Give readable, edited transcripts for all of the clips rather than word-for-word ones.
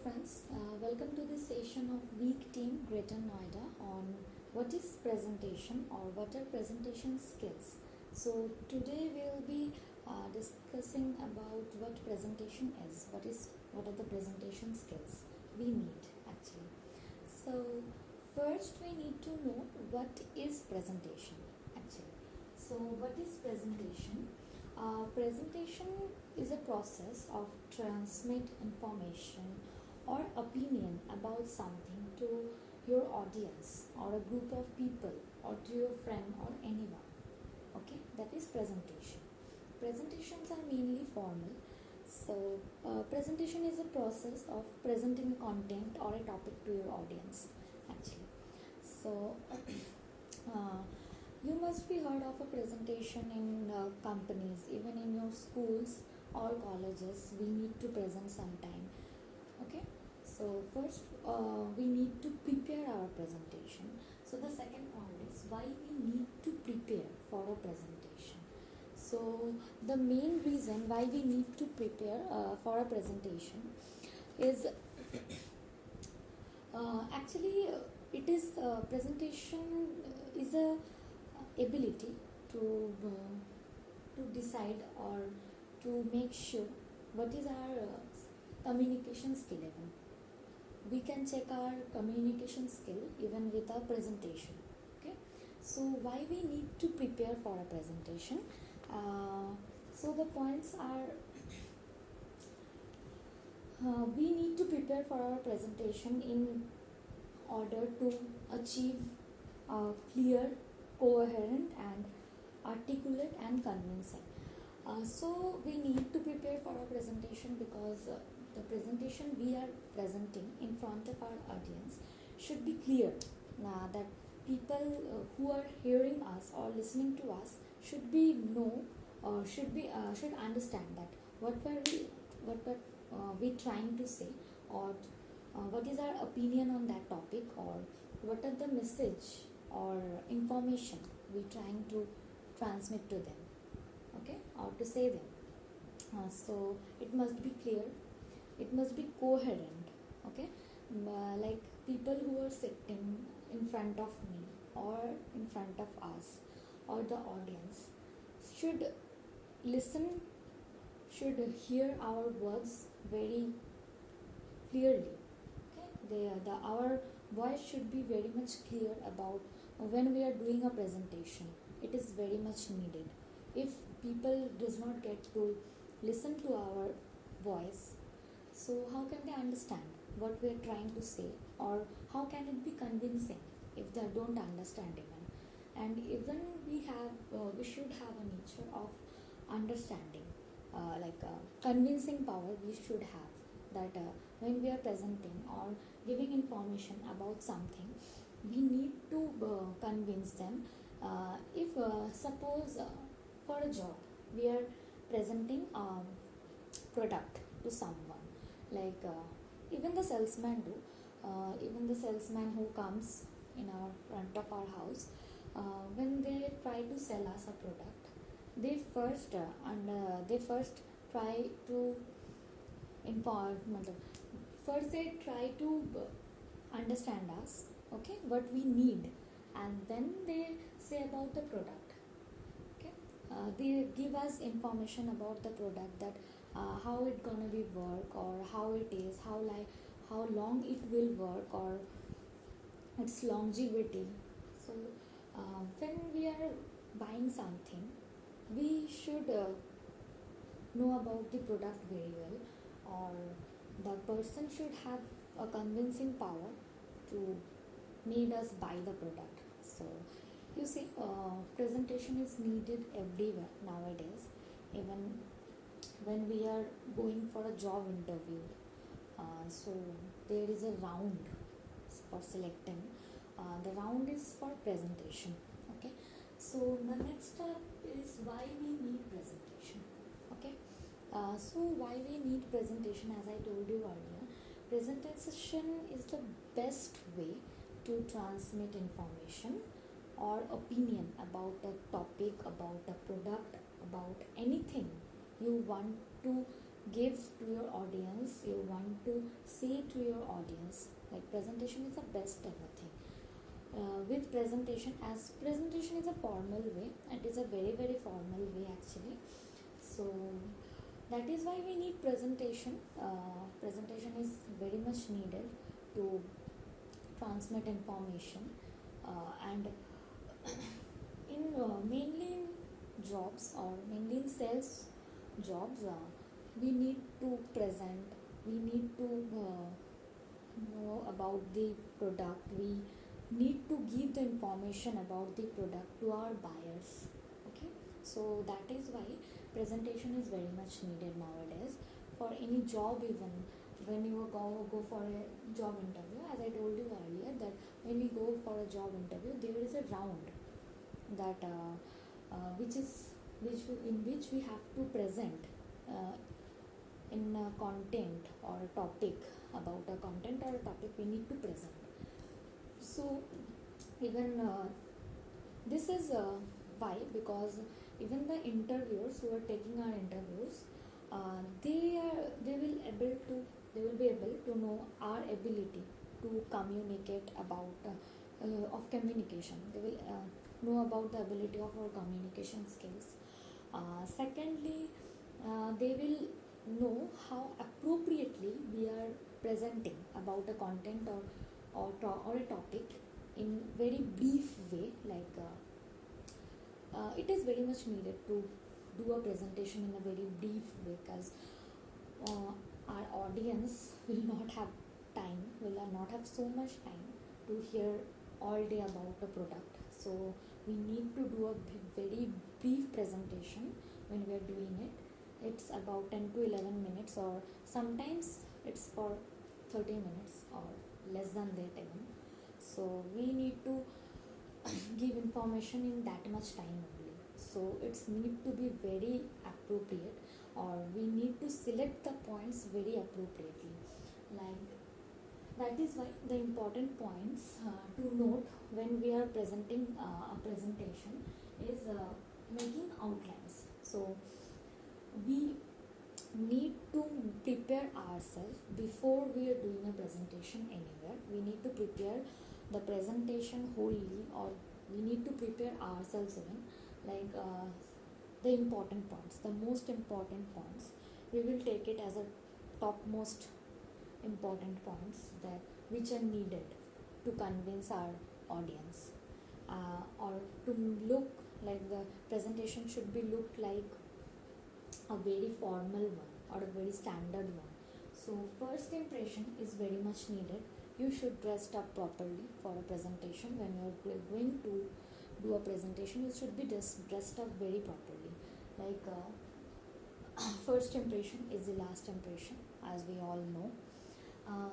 friends, welcome to this session of Week Team Greater Noida on what is presentation or what are presentation skills. So today we'll be discussing about what presentation is, what are the presentation skills we need actually. So first we need to know what is presentation actually. So what is presentation? Presentation is a process of transmit information or opinion about something to your audience or a group of people or to your friend or anyone. Okay, that is presentation. Presentations are mainly formal. So presentation is a process of presenting a content or a topic to your audience actually. So you must be heard of a presentation in companies, even in your schools or colleges. We need to present sometime. Okay, so first we need to prepare our presentation. So the second point is why we need to prepare for a presentation. So the main reason why we need to prepare for a presentation is actually it is presentation is a ability to decide or to make sure what is our communication skill. Even we can check our communication skill even with our presentation. Okay, so why we need to prepare for a presentation? So the points are we need to prepare for our presentation in order to achieve clear, coherent and articulate and convincing. So we need to prepare for our presentation because the presentation we are presenting in front of our audience should be clear, that people who are hearing us or listening to us should be know or should understand that what were we trying to say, or what is our opinion on that topic, or what are the message or information we trying to transmit to them, okay, or to say them. So it must be clear, it must be coherent, okay. Like people who are sitting in front of me or in front of us or the audience should listen, should hear our words very clearly. Okay, our voice should be very much clear about when we are doing a presentation. It is very much needed. If people does not get to listen to our voice, so how can they understand what we are trying to say, or how can it be convincing if they don't understand even? And even we should have a nature of understanding, convincing power we should have, that when we are presenting or giving information about something, we need to convince them. If suppose for a job we are presenting product to someone, like even the salesman do, even the salesman who comes in our front of our house, when they try to sell us a product, they first try to inform, first they try to understand us, okay, what we need, and then they say about the product. Okay, they give us information about the product, that how it gonna be work, or how it is, how long it will work, or its longevity. So when we are buying something, we should know about the product very well, or the person should have a convincing power to make us buy the product. So you see, presentation is needed everywhere nowadays. Even when we are going for a job interview, so there is a round for selecting. The round is for presentation. Okay, so the next step is why we need presentation. Okay, so why we need presentation, as I told you earlier, presentation is the best way to transmit information or opinion about a topic, about a product, about anything you want to give to your audience, you want to say to your audience. Like presentation is the best ever thing. With presentation, as presentation is a formal way, it is a very very formal way actually. So that is why we need presentation. Presentation is very much needed to transmit information, and in mainly in jobs or mainly in sales jobs, we need to present, we need to know about the product, we need to give the information about the product to our buyers. Okay, so that is why presentation is very much needed nowadays for any job. Even when you go for a job interview, as I told you earlier, that when we go for a job interview, there is a round that which is in which we have to present uh, in a content or a topic, about a content or a topic we need to present. So even this is why, because even the interviewers who are taking our interviews, they will be able to know our ability to communicate about of communication. They will know about the ability of our communication skills. Secondly, they will know how appropriately we are presenting about a content or a topic in very brief way. Like it is very much needed to do a presentation in a very brief way, because our audience will not have time, will not have so much time to hear all day about a product. So we need to do a very brief presentation when we are doing it. It's about 10 to 11 minutes, or sometimes it's for 30 minutes or less than that even. So we need to give information in that much time only. So it's need to be very appropriate, or we need to select the points very appropriately. Like that is why the important points to note when we are presenting a presentation is making outlines. So we need to prepare ourselves before we are doing a presentation anywhere. We need to prepare the presentation wholly, or we need to prepare ourselves even. Like the important points, the most important points, we will take it as a topmost important points that which are needed to convince our audience, or to look like the presentation should be looked like a very formal one or a very standard one. So first impression is very much needed. You should dress up properly for a presentation. When you are going to do a presentation, you should be dressed up very properly. Like first impression is the last impression, as we all know.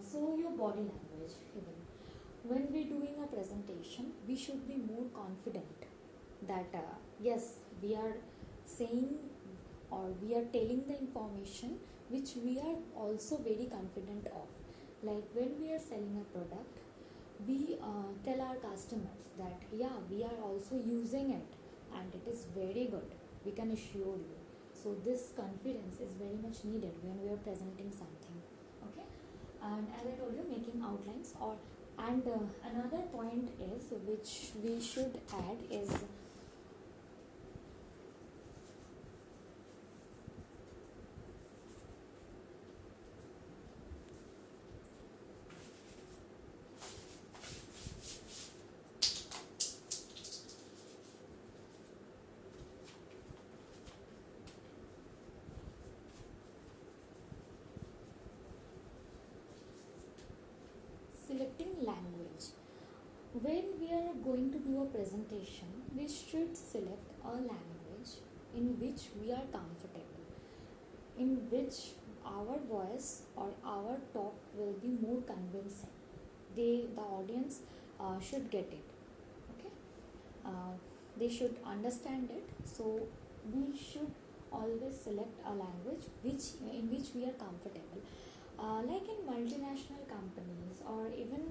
So your body language, even when we're doing a presentation, we should be more confident that yes, we are saying or we are telling the information which we are also very confident of. Like when we are selling a product, we tell our customers that yeah, we are also using it and it is very good, we can assure you. So this confidence is very much needed when we are presenting something. Okay, and as I told you, making outlines, or and another point is which we should add is selecting language. When we are going to do a presentation, we should select a language in which we are comfortable, in which our voice or our talk will be more convincing. The audience should get it. Okay, they should understand it. So we should always select a language in which we are comfortable. Like in multinational companies, or even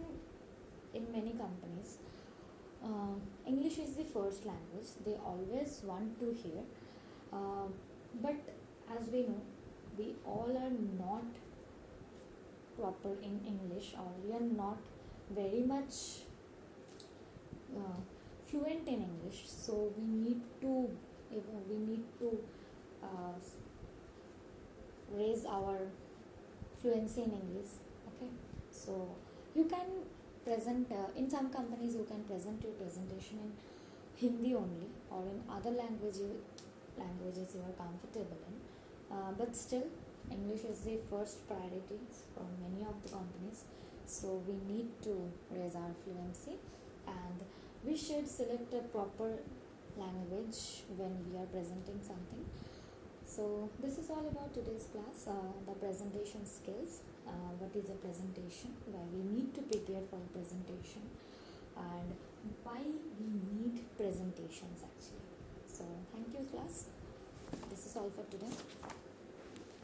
in many companies, English is the first language they always want to hear. But as we know, we all are not proper in English, or we are not very much uh, fluent in English, so we need to uh, raise our fluency in English. Okay, so you can present in some companies you can present your presentation in Hindi only, or in other languages you are comfortable in, but still English is the first priority for many of the companies, so we need to raise our fluency, and we should select a proper language when we are presenting something. So this is all about today's class, the presentation skills. What is a presentation, why we need to prepare for a presentation, and why we need presentations actually. So thank you class, this is all for today.